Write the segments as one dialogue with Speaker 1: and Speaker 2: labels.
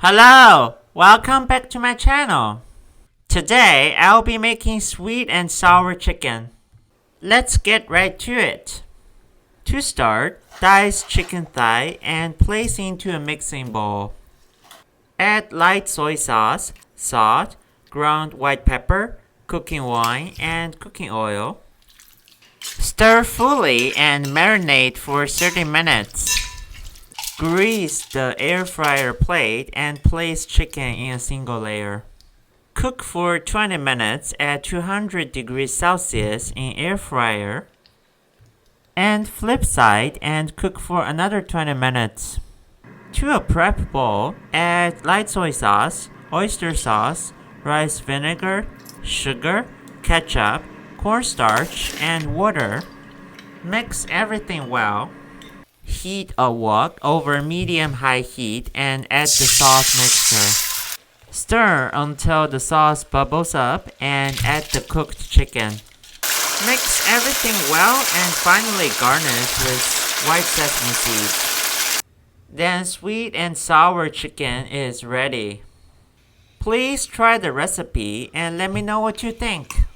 Speaker 1: Hello! Welcome back to my channel. Today I'll be making sweet and sour chicken. Let's get right to it. To start, dice chicken thigh and place into a mixing bowl. Add light soy sauce, salt, ground white pepper, cooking wine, and cooking oil. Stir fully and marinate for 30 minutes. Grease the air fryer plate and place chicken in a single layer. Cook for 20 minutes at 200 degrees Celsius in air fryer. And flip side and cook for another 20 minutes. To a prep bowl, add light soy sauce, oyster sauce, rice vinegar, sugar, ketchup, cornstarch, and water. Mix everything well. Heat a wok over medium-high heat and add the sauce mixture. Stir until the sauce bubbles up and add the cooked chicken. Mix everything well and finally garnish with white sesame seeds. Then sweet and sour chicken is ready. Please try the recipe and let me know what you think.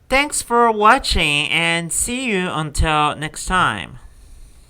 Speaker 1: Thanks for watching and see you until next time.